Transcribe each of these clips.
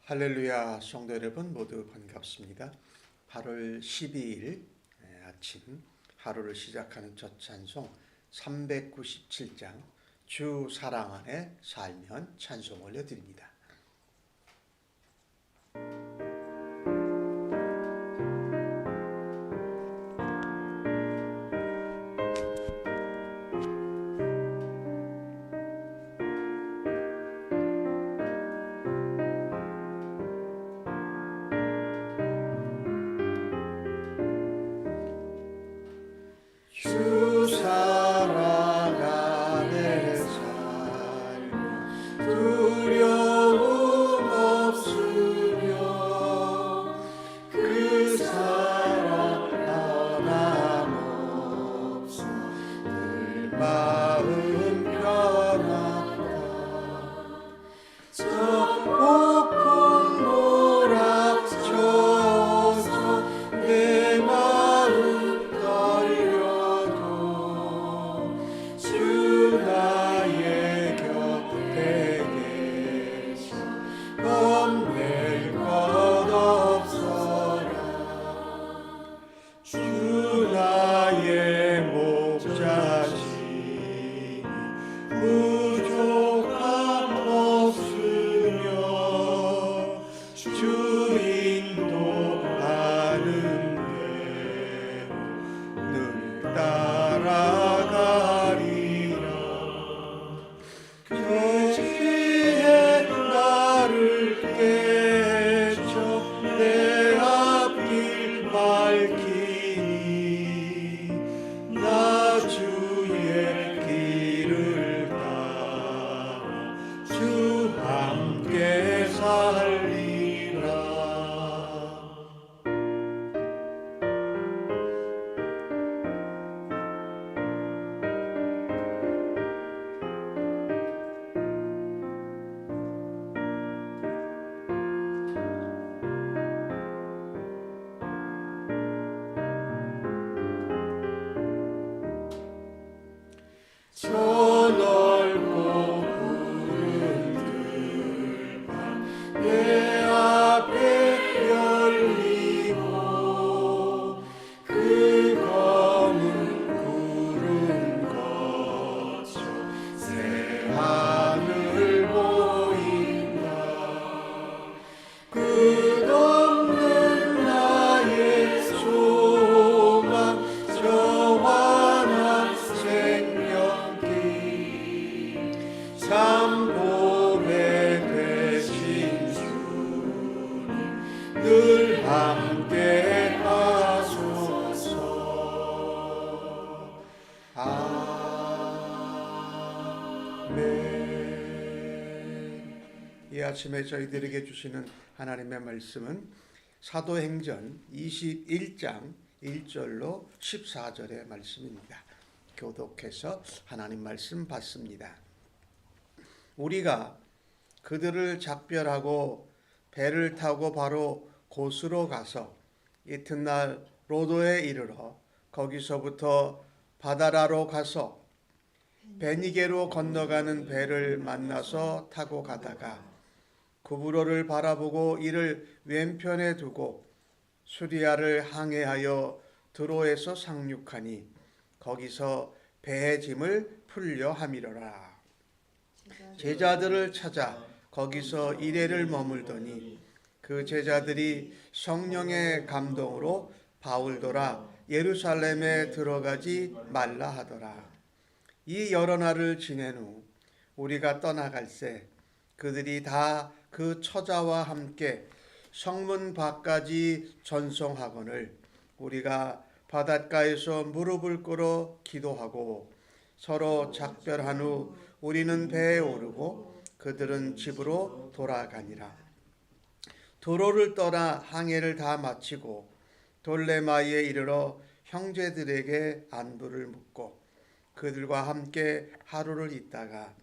할렐루야, 성도 여러분 모두 반갑습니다. 8월 12일 아침 하루를 시작하는 첫 찬송 397장 주 사랑 안에 살면 찬송 올려드립니다. 주 사랑 안에 살면 두려움 없으며 그 사랑 변함없어 늘 마음 편하다. 저 폭풍 몰아쳐서 내 마음 떨려도 주 나의 곁에 계셔 겁낼 것 없어라. 주 나의 목자시니 부족함 없으며 주 인도하는 대로 늘 따라가리라. 계시에 나를 깨쳐 내 앞길 밝히니 나 주의 길을 따라 주 함께 살리라. 저 넓고 푸른 들판 내 앞에 열리고 그 검은 구름 거쳐 새 하늘 보인다. 끝없는 나의 소망 저 환한 생명길 참 보배 되신 주님 늘 함께 하소서. 아멘. 이 아침에 저희들에게 주시는 하나님의 말씀은 사도행전 21장 1절로 14절의 말씀입니다. 교독해서 하나님 말씀 받습니다. 우리가 그들을 작별하고 배를 타고 바로 곳으로 가서 이튿날 로도에 이르러 거기서부터 바다라로 가서 베니게로 건너가는 배를 만나서 타고 가다가 구브로를 바라보고 이를 왼편에 두고 수리아를 항해하여 드로에서 상륙하니 거기서 배의 짐을 풀려 함이로라. 제자들을 찾아 거기서 이레를 머물더니 그 제자들이 성령의 감동으로 바울더라 예루살렘에 들어가지 말라 하더라. 이 여러 날을 지낸 후 우리가 떠나갈새 그들이 다 그 처자와 함께 성문 밖까지 전송하거늘 우리가 바닷가에서 무릎을 꿇어 기도하고 서로 작별한 후 우리는 배에 오르고 그들은 집으로 돌아가니라. 도로를 떠나 항해를 다 마치고 돌레마이에 이르러 형제들에게 안부를 묻고 그들과 함께 하루를 있다가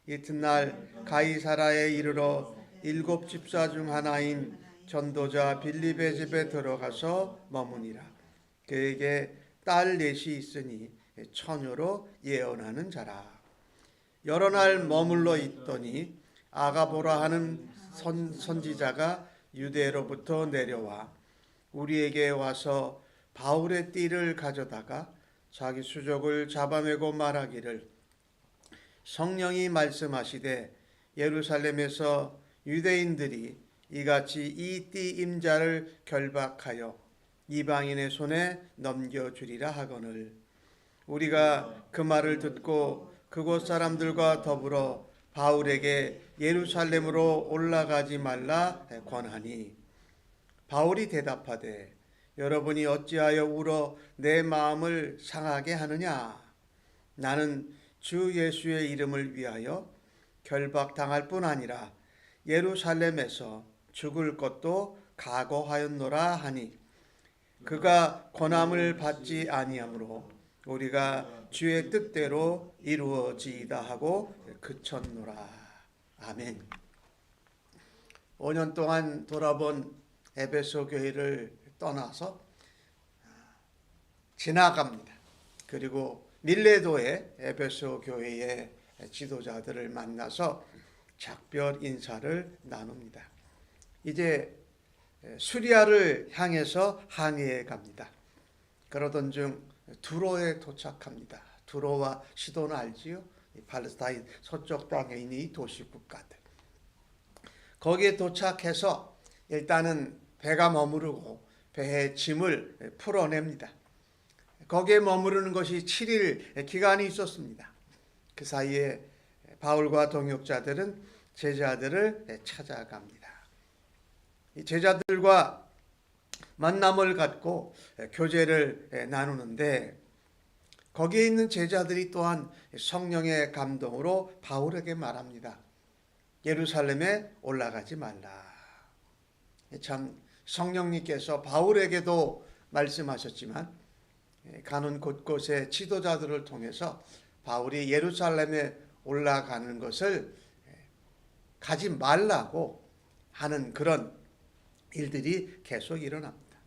이튿날 가이사라에 이르러 7 집사 중 하나인 전도자 빌립의 집에 들어가서 머무니라. 그에게 딸 넷이 있으니 처녀로 예언하는 자라. 여러 날 머물러 있더니 아가보라 하는 선지자가 유대로부터 내려와 우리에게 와서 바울의 띠를 가져다가 자기 수족을 잡아매고 말하기를 성령이 말씀하시되 예루살렘에서 유대인들이 이같이 이 띠 임자를 결박하여 이방인의 손에 넘겨주리라 하거늘 우리가 그 말을 듣고 그곳 사람들과 더불어 바울에게 예루살렘으로 올라가지 말라 권하니 바울이 대답하되 여러분이 어찌하여 울어 내 마음을 상하게 하느냐 나는 주 예수의 이름을 위하여 결박당할 뿐 아니라 예루살렘에서 죽을 것도 각오하였노라 하니 그가 권함을 받지 아니하므로 우리가 주의 뜻대로 이루어지이다 하고 그쳤노라. 아멘. 5년 동안 돌아본 에베소 교회를 떠나서 지나갑니다. 그리고 밀레도의 에베소 교회의 지도자들을 만나서 작별 인사를 나눕니다. 이제 수리아를 향해서 항해해 갑니다. 그러던 중 두로에 도착합니다. 두로와 시도는 알지요? 팔레스타인 서쪽 땅에 있는 이 도시 국가들. 거기에 도착해서 일단은 배가 머무르고 배의 짐을 풀어냅니다. 거기에 머무르는 것이 7일 기간이 있었습니다. 그 사이에 바울과 동역자들은 제자들을 찾아갑니다. 이 제자들과 만남을 갖고 교제를 나누는데 거기에 있는 제자들이 또한 성령의 감동으로 바울에게 말합니다. 예루살렘에 올라가지 말라. 참 성령님께서 바울에게도 말씀하셨지만 가는 곳곳의 지도자들을 통해서 바울이 예루살렘에 올라가는 것을 가지 말라고 하는 그런 일들이 계속 일어납니다.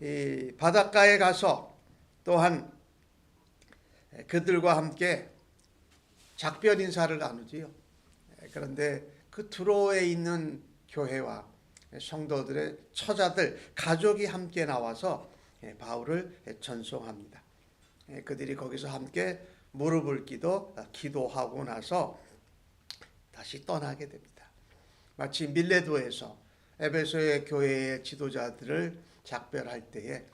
이 바닷가에 가서 또한 그들과 함께 작별 인사를 나누지요. 그런데 그 두로에 있는 교회와 성도들의 처자들, 가족이 함께 나와서 바울을 전송합니다. 그들이 거기서 함께 무릎을 기도하고 나서 다시 떠나게 됩니다. 마치 밀레도에서 에베소의 교회의 지도자들을 작별할 때에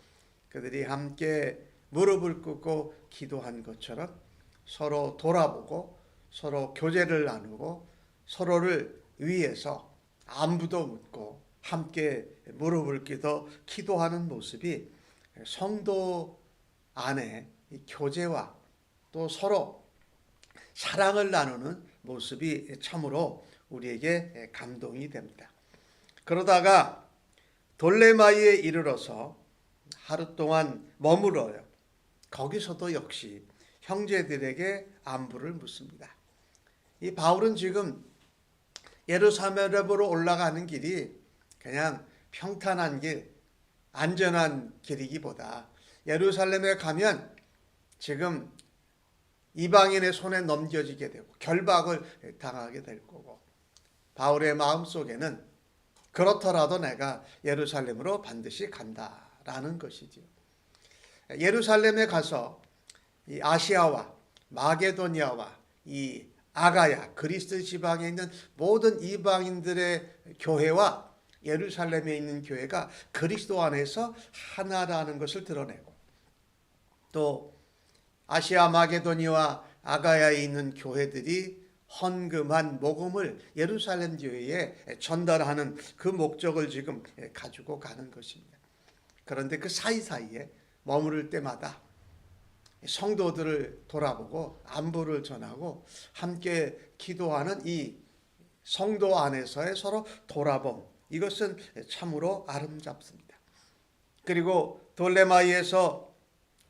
그들이 함께 무릎을 꿇고 기도한 것처럼 서로 돌아보고 서로 교제를 나누고 서로를 위해서 안부도 묻고 함께 무릎을 기도하는 모습이 성도 안에 교제와 또 서로 사랑을 나누는 모습이 참으로 우리에게 감동이 됩니다. 그러다가 돌레마이에 이르러서 하루 동안 머물어요. 거기서도 역시 형제들에게 안부를 묻습니다. 이 바울은 지금 예루살렘으로 올라가는 길이 그냥 평탄한 길, 안전한 길이기보다 예루살렘에 가면 지금 이방인의 손에 넘겨지게 되고 결박을 당하게 될 거고 바울의 마음속에는 그렇더라도 내가 예루살렘으로 반드시 간다라는 것이지요. 예루살렘에 가서 이 아시아와 마게도니아와 이 아가야 그리스 지방에 있는 모든 이방인들의 교회와 예루살렘에 있는 교회가 그리스도 안에서 하나라는 것을 드러내고 또 아시아 마게도니아와 아가야에 있는 교회들이 헌금한 모금을 예루살렘 교회에 전달하는 그 목적을 지금 가지고 가는 것입니다. 그런데 그 사이사이에 머무를 때마다 성도들을 돌아보고 안부를 전하고 함께 기도하는 이 성도 안에서의 서로 돌아봄, 이것은 참으로 아름답습니다. 그리고 돌레마이에서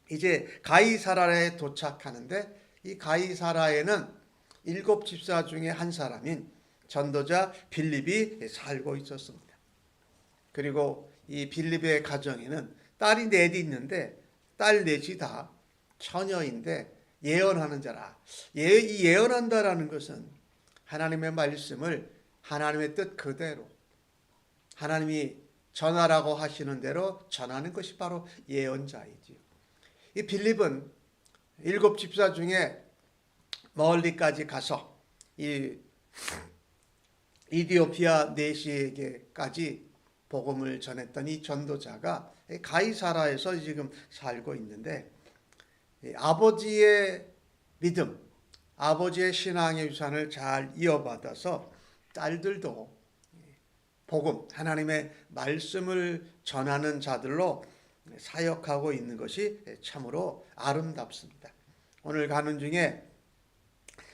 이제 가이사라에 도착하는데 이 가이사라에는 7 집사 중에 한 사람인 전도자 빌립이 살고 있었습니다. 그리고 이 빌립의 가정에는 딸이 넷이 있는데 딸 넷이 다 처녀인데 예언하는 자라. 이 예언한다라는 것은 하나님의 말씀을 하나님의 뜻 그대로 하나님이 전하라고 하시는 대로 전하는 것이 바로 예언자이지요. 이 빌립은 7 집사 중에 멀리까지 가서 이 이디오피아 내시에게까지 복음을 전했던 이 전도자가 가이사라에서 지금 살고 있는데, 아버지의 믿음, 아버지의 신앙의 유산을 잘 이어받아서 딸들도 복음, 하나님의 말씀을 전하는 자들로 사역하고 있는 것이 참으로 아름답습니다. 오늘 가는 중에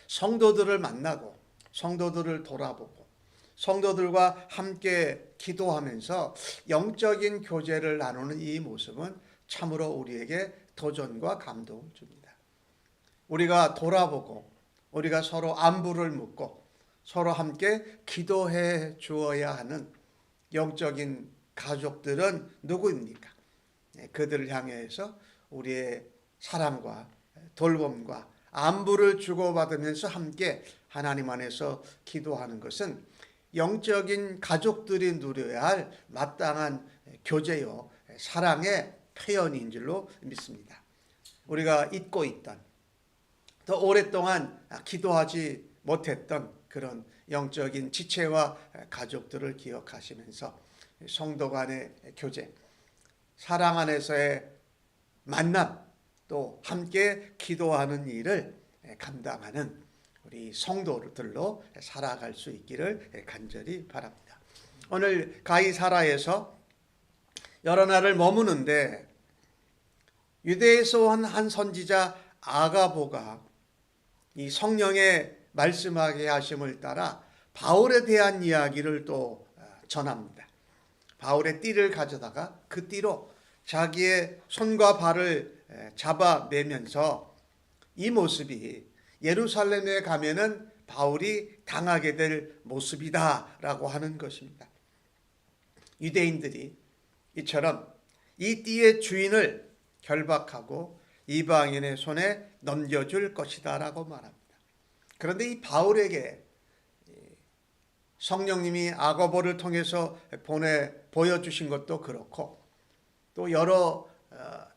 성도들을 만나고 성도들을 돌아보고 성도들과 함께 기도하면서 영적인 교제를 나누는 이 모습은 참으로 우리에게 도전과 감동을 줍니다. 우리가 돌아보고 우리가 서로 안부를 묻고 서로 함께 기도해 주어야 하는 영적인 가족들은 누구입니까? 그들을 향해서 우리의 사랑과 돌봄과 안부를 주고받으면서 함께 하나님 안에서 기도하는 것은 영적인 가족들이 누려야 할 마땅한 교제요 사랑의 표현인 줄로 믿습니다. 우리가 잊고 있던, 더 오랫동안 기도하지 못했던 그런 영적인 지체와 가족들을 기억하시면서 성도 간의 교제, 사랑 안에서의 만남, 또 함께 기도하는 일을 감당하는 우리 성도들로 살아갈 수 있기를 간절히 바랍니다. 오늘 가이사라에서 여러 날을 머무는데 유대에서 온 한 선지자 아가보가 이 성령의 말씀하게 하심을 따라 바울에 대한 이야기를 또 전합니다. 바울의 띠를 가져다가 그 띠로 자기의 손과 발을 잡아매면서 이 모습이 예루살렘에 가면은 바울이 당하게 될 모습이다라고 하는 것입니다. 유대인들이 이처럼 이 띠의 주인을 결박하고 이방인의 손에 넘겨줄 것이다라고 말합니다. 그런데 이 바울에게 성령님이 아가보를 통해서 보여주신 것도 그렇고, 또 여러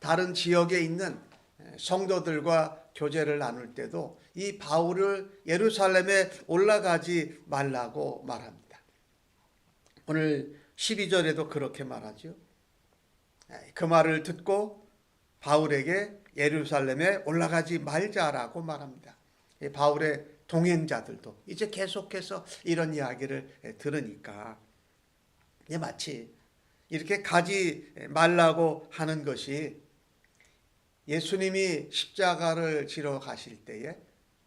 다른 지역에 있는 성도들과 교제를 나눌 때도 이 바울을 예루살렘에 올라가지 말라고 말합니다. 오늘 12절에도 그렇게 말하죠. 그 말을 듣고 바울에게 예루살렘에 올라가지 말자라고 말합니다. 바울의 동행자들도 이제 계속해서 이런 이야기를 들으니까 마치 이렇게 가지 말라고 하는 것이 예수님이 십자가를 지러 가실 때에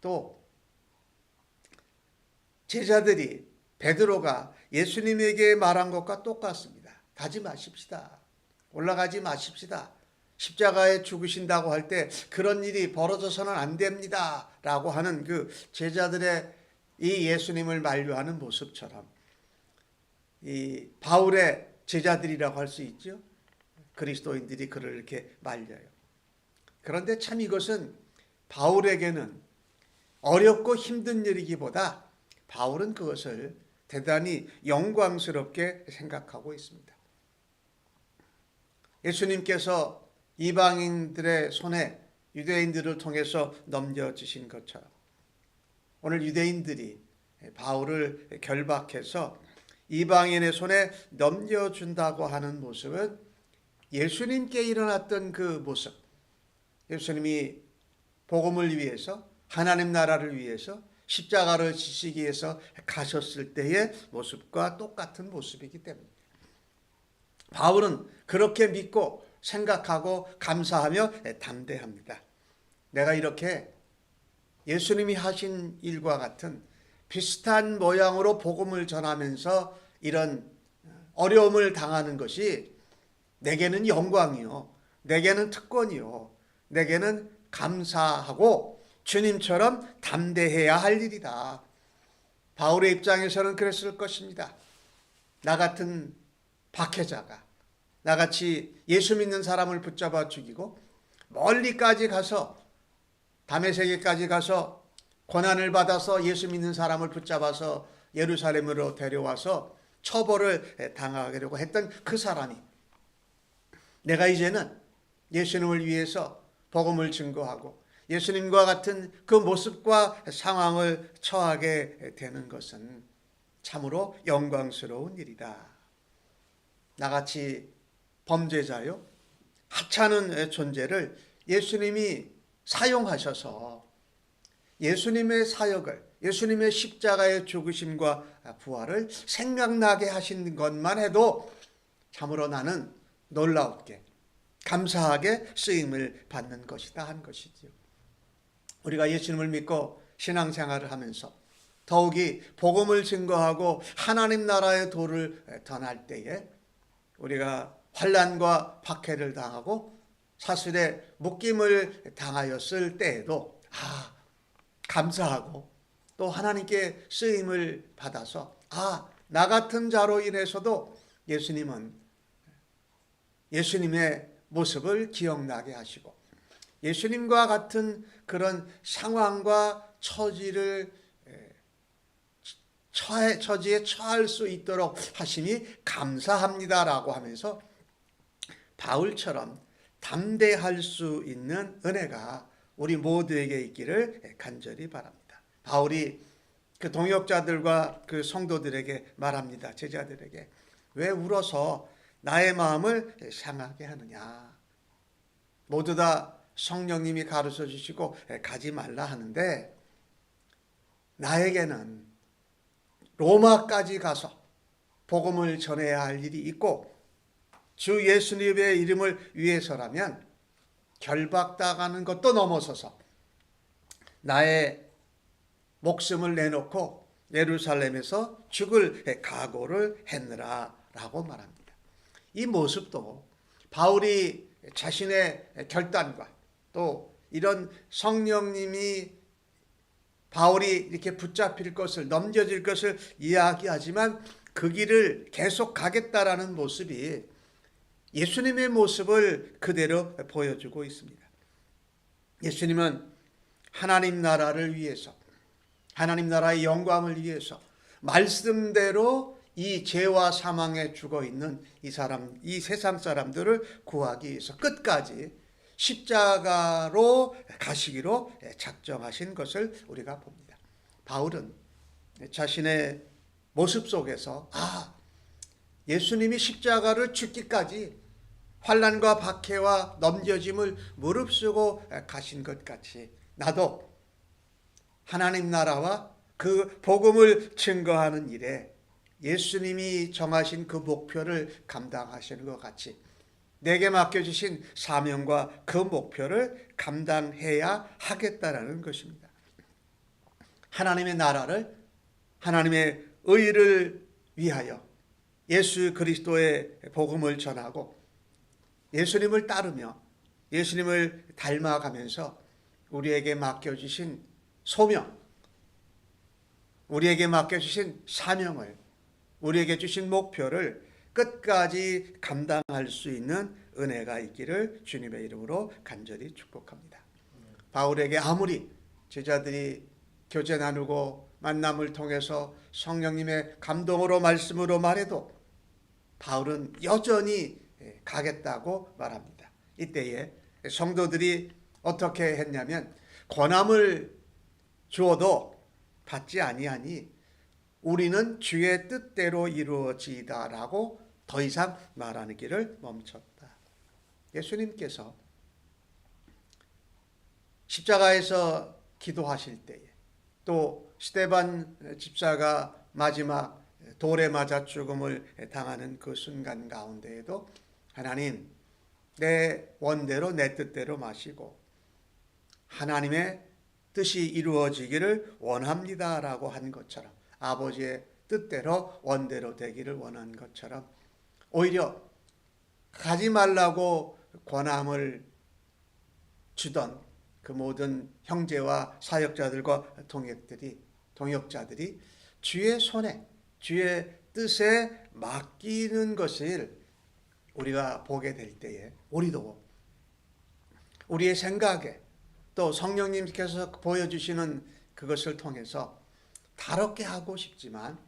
또 제자들이 베드로가 예수님에게 말한 것과 똑같습니다. 가지 마십시다. 올라가지 마십시다. 십자가에 죽으신다고 할 때 그런 일이 벌어져서는 안 됩니다 라고 하는 그 제자들의 이 예수님을 만류하는 모습처럼 이 바울의 제자들이라고 할 수 있죠. 그리스도인들이 그를 이렇게 말려요. 그런데 참 이것은 바울에게는 어렵고 힘든 일이기보다 바울은 그것을 대단히 영광스럽게 생각하고 있습니다. 예수님께서 이방인들의 손에 유대인들을 통해서 넘겨주신 것처럼 오늘 유대인들이 바울을 결박해서 이방인의 손에 넘겨준다고 하는 모습은 예수님께 일어났던 그 모습, 예수님이 복음을 위해서 하나님 나라를 위해서 십자가를 지시기 위해서 가셨을 때의 모습과 똑같은 모습이기 때문입니다. 바울은 그렇게 믿고 생각하고 감사하며 담대합니다. 내가 이렇게 예수님이 하신 일과 같은 비슷한 모양으로 복음을 전하면서 이런 어려움을 당하는 것이 내게는 영광이요, 내게는 특권이요, 내게는 감사하고 주님처럼 담대해야 할 일이다. 바울의 입장에서는 그랬을 것입니다. 나 같은 박해자가 나같이 예수 믿는 사람을 붙잡아 죽이고 멀리까지 가서 다메섹에까지 가서 고난을 받아서 예수 믿는 사람을 붙잡아서 예루살렘으로 데려와서 처벌을 당하려고 했던 그 사람이 내가 이제는 예수님을 위해서 복음을 증거하고 예수님과 같은 그 모습과 상황을 처하게 되는 것은 참으로 영광스러운 일이다. 나같이 범죄자요, 하찮은 존재를 예수님이 사용하셔서 예수님의 사역을, 예수님의 십자가의 죽으심과 부활을 생각나게 하신 것만 해도 참으로 나는 놀라웠게 감사하게 쓰임을 받는 것이다 한 것이지요. 우리가 예수님을 믿고 신앙생활을 하면서 더욱이 복음을 증거하고 하나님 나라의 도를 전할 때에 우리가 환난과 박해를 당하고 사슬에 묶임을 당하였을 때에도 감사하고 또 하나님께 쓰임을 받아서 나 같은 자로 인해서도 예수님의 모습을 기억나게 하시고 예수님과 같은 그런 상황과 처지에 처할 수 있도록 하심이 감사합니다라고 하면서 바울처럼 담대할 수 있는 은혜가 우리 모두에게 있기를 간절히 바랍니다. 바울이 그 동역자들과 그 성도들에게 말합니다. 제자들에게 왜 울어서 나의 마음을 상하게 하느냐. 모두 다 성령님이 가르쳐 주시고 가지 말라 하는데 나에게는 로마까지 가서 복음을 전해야 할 일이 있고 주 예수님의 이름을 위해서라면 결박당하는 것도 넘어서서 나의 목숨을 내놓고 예루살렘에서 죽을 각오를 했느라 라고 말합니다. 이 모습도 바울이 자신의 결단과 또 이런 성령님이 바울이 이렇게 붙잡힐 것을 넘겨질 것을 이야기하지만 그 길을 계속 가겠다라는 모습이 예수님의 모습을 그대로 보여주고 있습니다. 예수님은 하나님 나라를 위해서 하나님 나라의 영광을 위해서 말씀대로 이 죄와 사망에 죽어 있는 이 세상 사람들을 구하기 위해서 끝까지 십자가로 가시기로 작정하신 것을 우리가 봅니다. 바울은 자신의 모습 속에서 예수님이 십자가를 죽기까지 환난과 박해와 넘겨짐을 무릅쓰고 가신 것 같이 나도 하나님 나라와 그 복음을 증거하는 일에 예수님이 정하신 그 목표를 감당하시는 것 같이 내게 맡겨주신 사명과 그 목표를 감당해야 하겠다라는 것입니다. 하나님의 나라를, 하나님의 의를 위하여 예수 그리스도의 복음을 전하고 예수님을 따르며 예수님을 닮아가면서 우리에게 맡겨주신 소명, 우리에게 맡겨주신 사명을, 우리에게 주신 목표를 끝까지 감당할 수 있는 은혜가 있기를 주님의 이름으로 간절히 축복합니다. 바울에게 아무리 제자들이 교제 나누고 만남을 통해서 성령님의 감동으로 말씀으로 말해도 바울은 여전히 가겠다고 말합니다. 이때에 성도들이 어떻게 했냐면 권함을 주어도 받지 아니하니 우리는 주의 뜻대로 이루어지이다라고 더 이상 말하는 길을 멈췄다. 예수님께서 십자가에서 기도하실 때에 또 스데반 집사가 마지막 돌에 맞아 죽음을 당하는 그 순간 가운데에도 하나님 내 원대로 내 뜻대로 마시고 하나님의 뜻이 이루어지기를 원합니다라고 한 것처럼 아버지의 뜻대로 원대로 되기를 원한 것처럼 오히려 가지 말라고 권함을 주던 그 모든 형제와 사역자들과 동역자들이 주의 손에 주의 뜻에 맡기는 것을 우리가 보게 될 때에 우리도 우리의 생각에 또 성령님께서 보여주시는 그것을 통해서 다롭게 하고 싶지만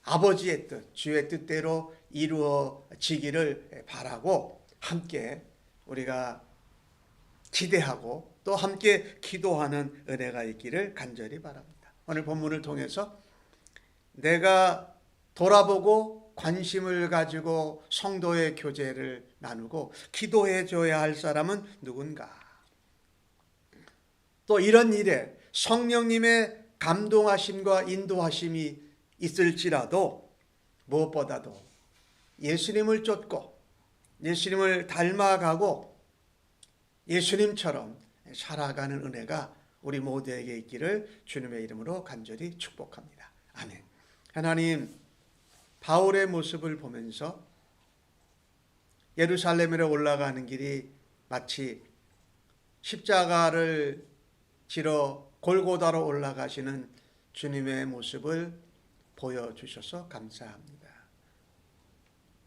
아버지의 뜻, 주의 뜻대로 이루어지기를 바라고 함께 우리가 기대하고 또 함께 기도하는 은혜가 있기를 간절히 바랍니다. 오늘 본문을 통해서 내가 돌아보고 관심을 가지고 성도의 교제를 나누고 기도해 줘야 할 사람은 누군가? 또 이런 일에 성령님의 감동하심과 인도하심이 있을지라도 무엇보다도 예수님을 쫓고 예수님을 닮아가고 예수님처럼 살아가는 은혜가 우리 모두에게 있기를 주님의 이름으로 간절히 축복합니다. 아멘. 하나님, 바울의 모습을 보면서 예루살렘으로 올라가는 길이 마치 십자가를 지러 골고다로 올라가시는 주님의 모습을 보여주셔서 감사합니다.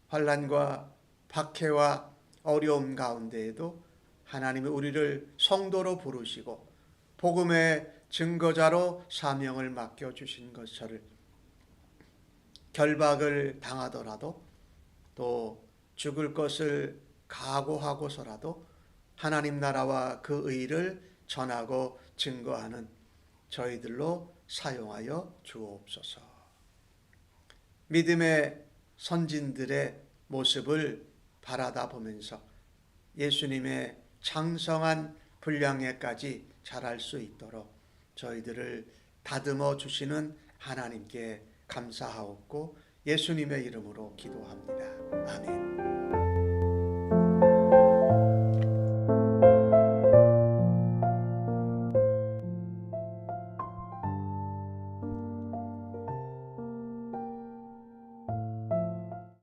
환난과 박해와 어려움 가운데에도 하나님이 우리를 성도로 부르시고 복음의 증거자로 사명을 맡겨주신 것을 결박을 당하더라도 또 죽을 것을 각오하고서라도 하나님 나라와 그 의를 전하고 증거하는 저희들로 사용하여 주옵소서. 믿음의 선진들의 모습을 바라다 보면서 예수님의 장성한 분량에까지 자랄 수 있도록 저희들을 다듬어 주시는 하나님께 감사하옵고 예수님의 이름으로 기도합니다. 아멘.